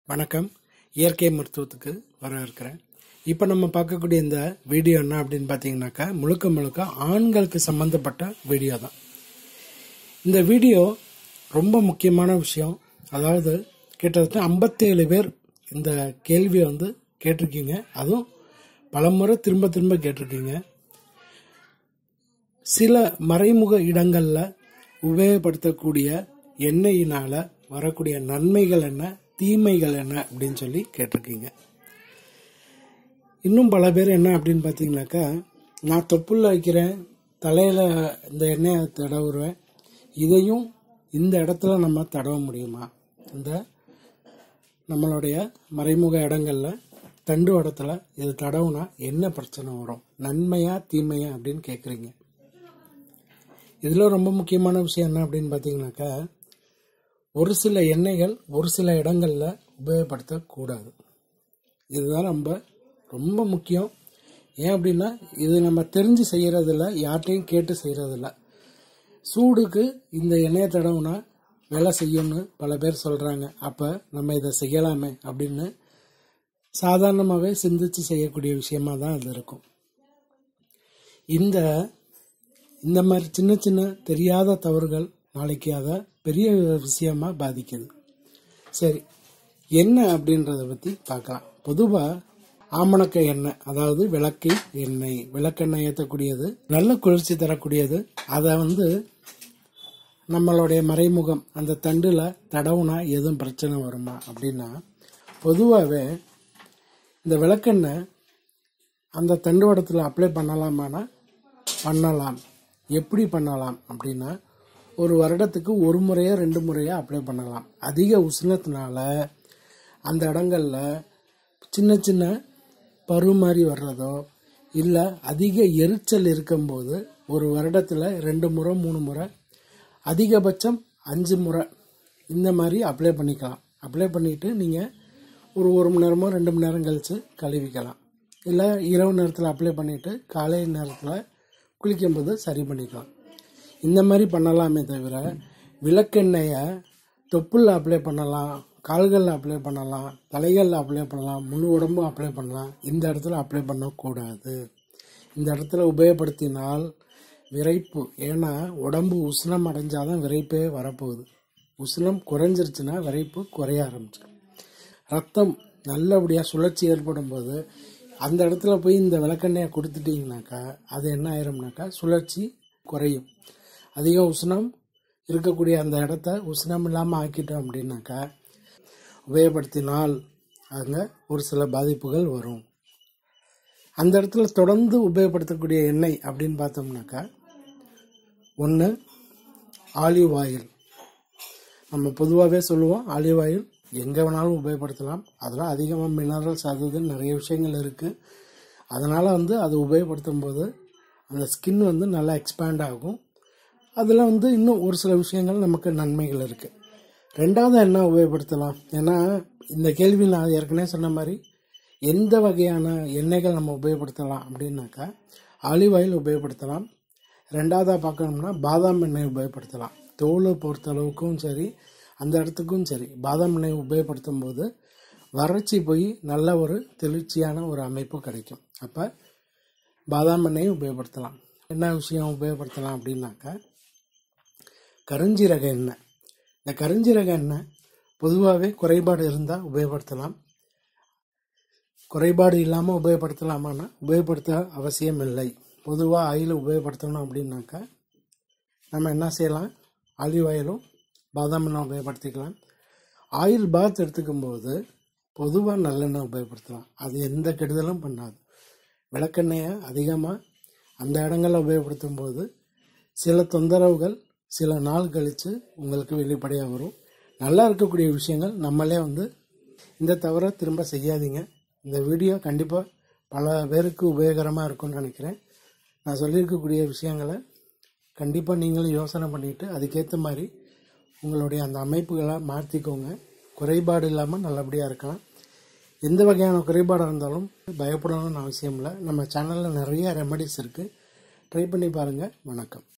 வணக்கம். இயற்கை மருத்துவத்துக்கு வரவேற்கிறேன். இப்போ நம்ம பார்க்கக்கூடிய இந்த வீடியோ என்ன அப்படின்னு பார்த்தீங்கன்னாக்கா முழுக்க ஆண்களுக்கு சம்மந்தப்பட்ட வீடியோ தான். இந்த வீடியோ ரொம்ப முக்கியமான விஷயம். அதாவது கிட்டத்தட்ட 57 பேர் இந்த கேள்வியை கேட்டிருக்கீங்க. அதுவும் பலமுறை திரும்ப கேட்டிருக்கீங்க. சில மறைமுக இடங்களில் உபயோகப்படுத்தக்கூடிய எண்ணெயினால வரக்கூடிய நன்மைகள் என்ன, தீமைகள் என்ன அப்படின்னு சொல்லி கேட்டிருக்கீங்க. இன்னும் பல பேர் என்ன அப்படின்னு பார்த்தீங்கன்னாக்கா, நான் தொப்புள்ள வைக்கிறேன், தலையில் இந்த எண்ணெயை தடவுறேன், இதையும் இந்த இடத்துல நம்ம தடவ முடியுமா? இந்த நம்மளுடைய மறைமுக இடங்களில் தண்டு இடத்துல இது தடவுனா என்ன பிரச்சனை வரும், நன்மையா தீமையா அப்படின்னு கேட்குறீங்க. இதில் ரொம்ப முக்கியமான விஷயம் என்ன அப்படின்னு பார்த்தீங்கன்னாக்கா, ஒரு சில எண்ணெய்கள் ஒரு சில இடங்களில் உபயோகப்படுத்தக்கூடாது. இதுதான் ரொம்ப முக்கியம். ஏன் அப்படின்னா, இது நம்ம தெரிஞ்சு செய்கிறதில்ல, யார்கிட்டையும் கேட்டு செய்கிறதில்ல. சூடுக்கு இந்த எண்ணெயை தடவுனா வேலை செய்யும்னு பல பேர் சொல்கிறாங்க. அப்போ நம்ம இதை செய்யலாமே அப்படின்னு சாதாரணமாகவே சிந்திச்சு செய்யக்கூடிய விஷயமா தான் இது இருக்கும். இந்த மாதிரி சின்ன தெரியாத தவறுகள் நாளைக்கு அதை பெரிய விஷயமா பாதிக்குது. சரி, என்ன அப்படின்றத பற்றி பார்க்கலாம். பொதுவாக ஆமணக்க எண்ணெய், அதாவது விளக்கு எண்ணெய், விளக்கெண்ணெய் ஏற்றக்கூடியது, நல்ல குளிர்ச்சி தரக்கூடியது. அதை நம்மளுடைய மறைமுகம் அந்த தண்டில் தடவுனா எதுவும் பிரச்சனை வருமா அப்படின்னா, பொதுவாகவே இந்த விளக்கெண்ணெய் அந்த தண்டு வடத்தில் அப்ளை பண்ணலாமான்னா பண்ணலாம். எப்படி பண்ணலாம் அப்படின்னா, ஒரு வருடத்துக்கு ஒரு முறையோ 2 முறையோ அப்ளை பண்ணலாம். அதிக உஷ்ணத்தினால அந்த இடங்களில் சின்ன பரு மாதிரி வர்றதோ இல்லை அதிக எரிச்சல் இருக்கும்போது ஒரு வருடத்தில் 2 முறை 3 முறை, அதிகபட்சம் 5 முறை இந்த மாதிரி அப்ளை பண்ணிக்கலாம். அப்ளை பண்ணிவிட்டு நீங்கள் ஒரு மணி நேரமோ 2 மணி நேரம் கழித்து கழுவிக்கலாம். இல்லை இரவு நேரத்தில் அப்ளை பண்ணிவிட்டு காலை நேரத்தில் குளிக்கும்போது சரி பண்ணிக்கலாம். இந்த மாதிரி பண்ணலாமே தவிர, விளக்கெண்ணெயை தொப்புளில் அப்ளை பண்ணலாம், கால்களில் அப்ளை பண்ணலாம், தலைகளில் அப்ளை பண்ணலாம், முழு உடம்பும் அப்ளை பண்ணலாம். இந்த இடத்துல அப்ளை பண்ணக்கூடாது. இந்த இடத்துல உபயோகப்படுத்தினால் விரைப்பு, ஏன்னா உடம்பு உஷ்ணம் அடைஞ்சாதான் விரைப்பே வரப்போகுது. உஷ்ணம் குறைஞ்சிருச்சுன்னா விரைப்பு குறைய ஆரம்பிச்சிடும். ரத்தம் நல்லபடியாக சுழற்சி ஏற்படும் போது அந்த இடத்துல போய் இந்த விளக்கெண்ணெயை கொடுத்துட்டிங்கனாக்கா அது என்ன ஆயிரும்னாக்கா சுழற்சி குறையும். அதிக உஷ்ணம் இருக்கக்கூடிய அந்த இடத்த உஷ்ணம் இல்லாமல் ஆக்கிட்டோம் அப்படின்னாக்கா உபயோகப்படுத்தினால் அங்கே ஒரு சில பாதிப்புகள் வரும். அந்த இடத்துல தொடர்ந்து உபயோகப்படுத்தக்கூடிய எண்ணெய் அப்படின்னு பார்த்தோம்னாக்கா, ஒன்று ஆலிவ் ஆயில். நம்ம பொதுவாகவே சொல்லுவோம் ஆலிவ் ஆயில் எங்கே வேணாலும் உபயோகப்படுத்தலாம். அதெல்லாம் அதிகமாக மினரல்ஸ் அது நிறைய விஷயங்கள் இருக்குது. அதனால் அது உபயோகப்படுத்தும் போது அந்த ஸ்கின் நல்லா எக்ஸ்பேண்ட் ஆகும். அதில் இன்னும் ஒரு சில விஷயங்கள் நமக்கு நன்மைகள் இருக்குது. ரெண்டாவது என்ன உபயோகப்படுத்தலாம்? ஏன்னா இந்த கேள்வி நான் ஏற்கனவே சொன்ன மாதிரி எந்த வகையான எண்ணெய்கள் நம்ம உபயோகப்படுத்தலாம் அப்படின்னாக்கா, ஆலிவ் ஆயில் உபயோகப்படுத்தலாம். ரெண்டாவதாக பார்க்கணும்னா பாதாம் எண்ணெய் உபயோகப்படுத்தலாம். தோலை பொறுத்த அளவுக்கும் சரி, அந்த இடத்துக்கும் சரி, பாதாம் எண்ணெய் உபயோகப்படுத்தும் போது வறட்சி போய் நல்ல ஒரு தெளிர்ச்சியான ஒரு அமைப்பு கிடைக்கும். அப்போ பாதாம் எண்ணெயை உபயோகப்படுத்தலாம். என்ன விஷயம் உபயோகப்படுத்தலாம் அப்படின்னாக்கா, கருஞ்சீரக எண்ணெய். இந்த கருஞ்சீரக எண்ணெய் பொதுவாகவே குறைபாடு இருந்தால் உபயோகப்படுத்தலாம். குறைபாடு இல்லாமல் உபயோகப்படுத்தலாமான்னா உபயோகப்படுத்த அவசியம் இல்லை. பொதுவாக ஆயில் உபயோகப்படுத்தணும் அப்படின்னாக்கா நம்ம என்ன செய்யலாம், ஆலிவ் ஆயிலும் பாதாம் எண்ணெய் உபயோகப்படுத்திக்கலாம். ஆயில் பாத் எடுத்துக்கும் போது பொதுவாக நல்லெண்ணெய் உபயோகப்படுத்தலாம். அது எந்த கெடுதலும் பண்ணாது. விளக்கெண்ணெயை அதிகமாக அந்த இடங்களில் உபயோகப்படுத்தும் போது சில தொந்தரவுகள் சில நாள் கழித்து உங்களுக்கு வெளிப்படையாக வரும். நல்லா இருக்கக்கூடிய விஷயங்கள் நம்மளே இந்த தவிர திரும்ப செய்யாதீங்க. இந்த வீடியோ கண்டிப்பாக பல பேருக்கு உபயோகரமாக இருக்கும்னு நினைக்கிறேன். நான் சொல்லியிருக்கக்கூடிய விஷயங்களை கண்டிப்பாக நீங்களும் யோசனை பண்ணிவிட்டு அதுக்கேற்ற மாதிரி உங்களுடைய அந்த அமைப்புகளை மாற்றிக்கோங்க. குறைபாடு இல்லாமல் நல்லபடியாக இருக்கலாம். எந்த வகையான குறைபாடாக இருந்தாலும் பயப்படணும்னு அவசியம் இல்லை. நம்ம சேனலில் நிறைய ரெமடிஸ் இருக்குது. ட்ரை பண்ணி பாருங்கள். வணக்கம்.